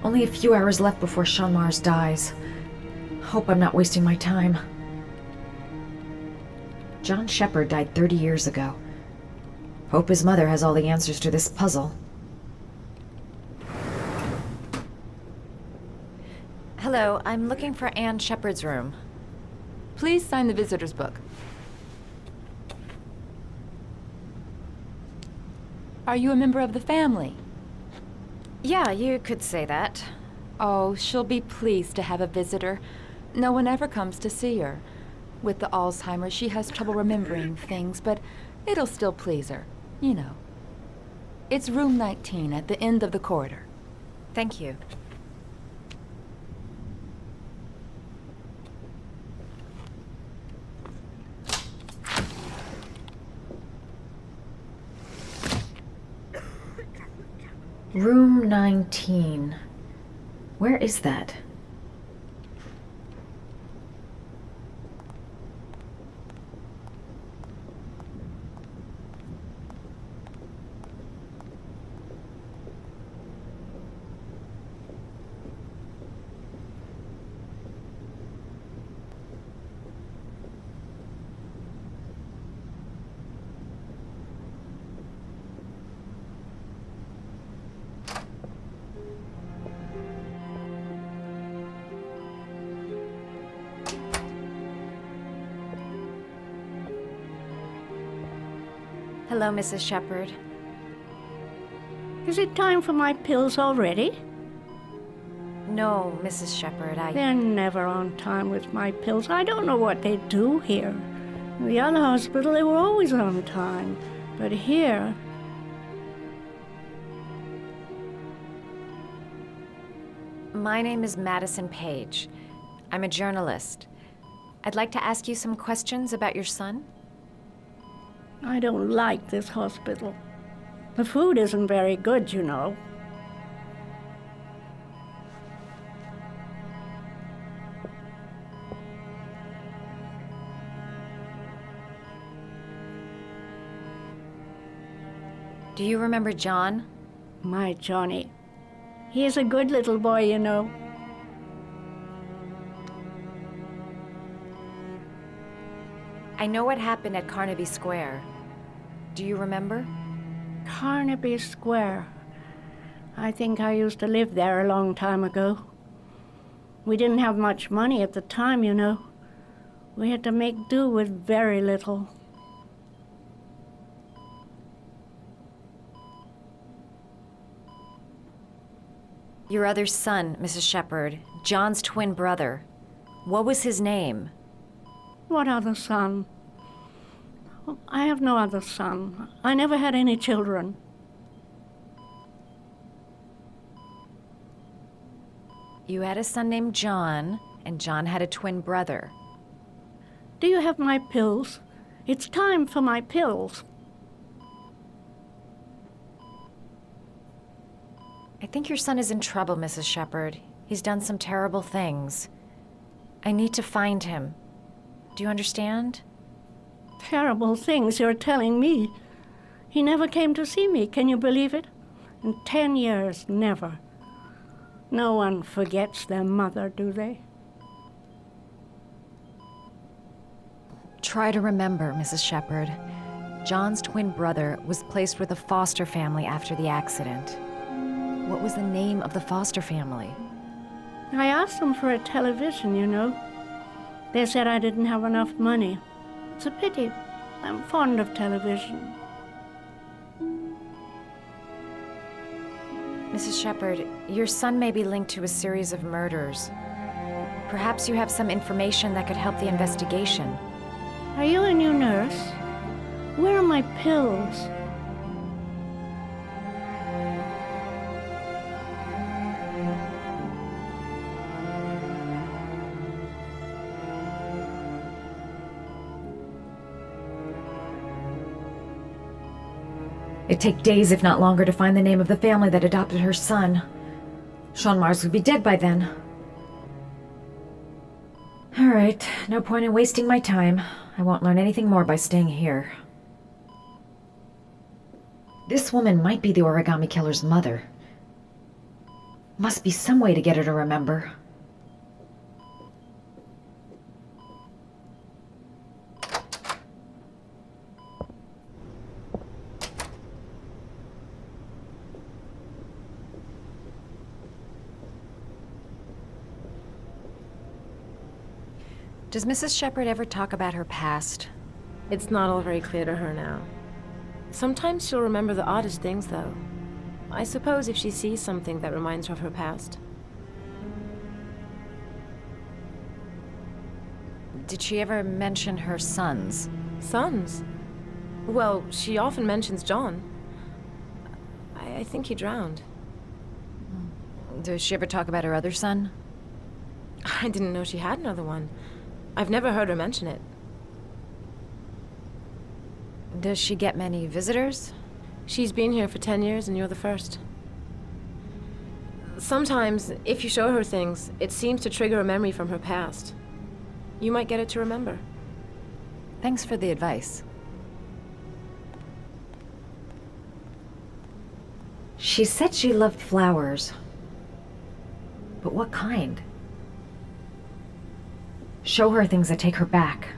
Only a few hours left before Sean Mars dies. Hope I'm not wasting my time. John Sheppard died 30 years ago. Hope his mother has all the answers to this puzzle. Hello, I'm looking for Anne Sheppard's room. Please sign the visitor's book. Are you a member of the family? Yeah, you could say that. Oh, she'll be pleased to have a visitor. No one ever comes to see her. With the Alzheimer's, she has trouble remembering things, but it'll still please her, you know. It's room 19 at the end of the corridor. Thank you. Room 19. Where is that? Hello, Mrs. Sheppard. Is it time for my pills already? No, Mrs. Sheppard, They're never on time with my pills. I don't know what they do here. In the other hospital, they were always on time. But here... My name is Madison Page. I'm a journalist. I'd like to ask you some questions about your son. I don't like this hospital. The food isn't very good, you know. Do you remember John? My Johnny. He is a good little boy, you know. I know what happened at Carnaby Square. Do you remember? Carnaby Square. I think I used to live there a long time ago. We didn't have much money at the time, you know. We had to make do with very little. Your other son, Mrs. Sheppard, John's twin brother. What was his name? What other son? I have no other son. I never had any children. You had a son named John, and John had a twin brother. Do you have my pills? It's time for my pills. I think your son is in trouble, Mrs. Sheppard. He's done some terrible things. I need to find him. Do you understand? Terrible things you're telling me. He never came to see me, can you believe it? In 10 years, never. No one forgets their mother, do they? Try to remember, Mrs. Sheppard. John's twin brother was placed with a foster family after the accident. What was the name of the foster family? I asked them for a television, you know. They said I didn't have enough money. It's a pity. I'm fond of television. Mrs. Sheppard, your son may be linked to a series of murders. Perhaps you have some information that could help the investigation. Are you a new nurse? Where are my pills? It'd take days, if not longer, to find the name of the family that adopted her son. Sean Mars would be dead by then. All right, no point in wasting my time. I won't learn anything more by staying here. This woman might be the origami killer's mother. Must be some way to get her to remember. Does Mrs. Sheppard ever talk about her past? It's not all very clear to her now. Sometimes she'll remember the oddest things, though. I suppose if she sees something that reminds her of her past. Did she ever mention her sons? Sons? Well, she often mentions John. I think he drowned. Does she ever talk about her other son? I didn't know she had another one. I've never heard her mention it. Does she get many visitors? She's been here for 10 years and you're the first. Sometimes, if you show her things, it seems to trigger a memory from her past. You might get it to remember. Thanks for the advice. She said she loved flowers. But what kind? Show her things that take her back.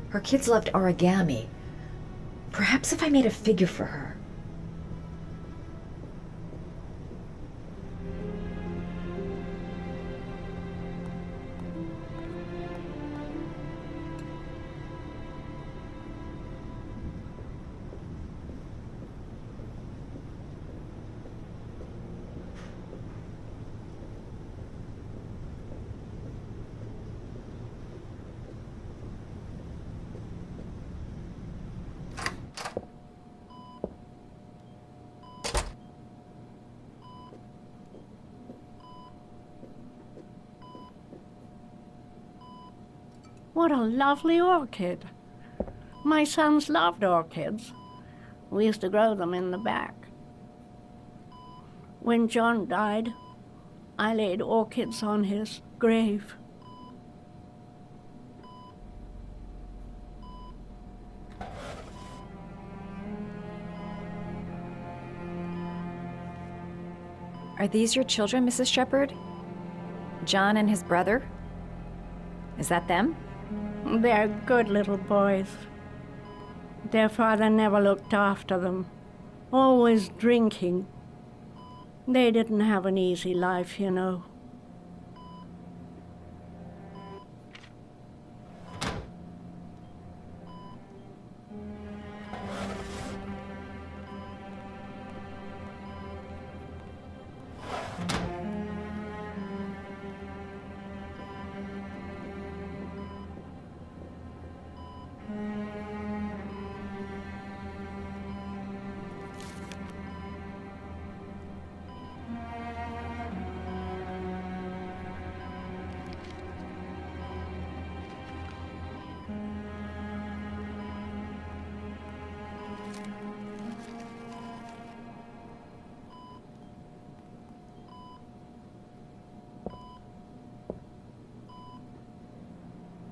Her kids loved origami. Perhaps if I made a figure for her. What a lovely orchid. My sons loved orchids. We used to grow them in the back. When John died, I laid orchids on his grave. Are these your children, Mrs. Sheppard? John and his brother? Is that them? They're good little boys. Their father never looked after them, always drinking. They didn't have an easy life, you know.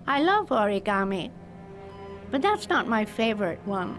I love origami, but that's not my favorite one.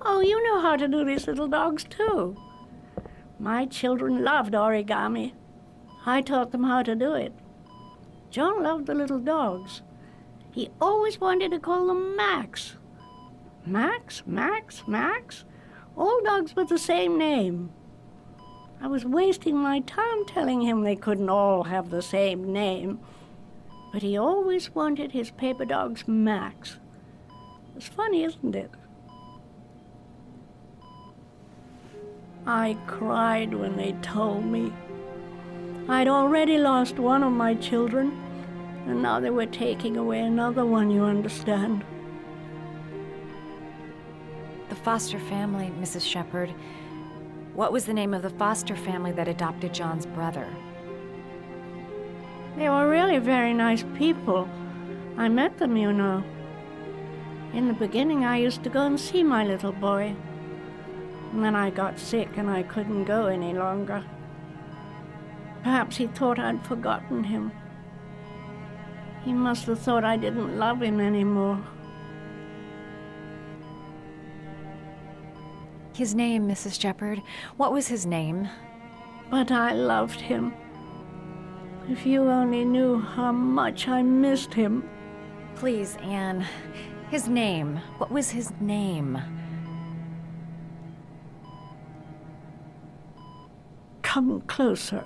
Oh, you know how to do these little dogs, too. My children loved origami. I taught them how to do it. John loved the little dogs. He always wanted to call them Max. Max, Max, Max. All dogs with the same name. I was wasting my time telling him they couldn't all have the same name. But he always wanted his paper dogs Max. It's funny, isn't it? I cried when they told me. I'd already lost one of my children, And now they were taking away another one, you understand. The foster family, Mrs. Sheppard. What was the name of the foster family that adopted John's brother? They were really very nice people. I met them, you know. In the beginning, I used to go and see my little boy. And then I got sick and I couldn't go any longer. Perhaps he thought I'd forgotten him. He must have thought I didn't love him anymore. His name, Mrs. Sheppard. What was his name? But I loved him. If you only knew how much I missed him. Please, Anne. His name. What was his name? Come closer.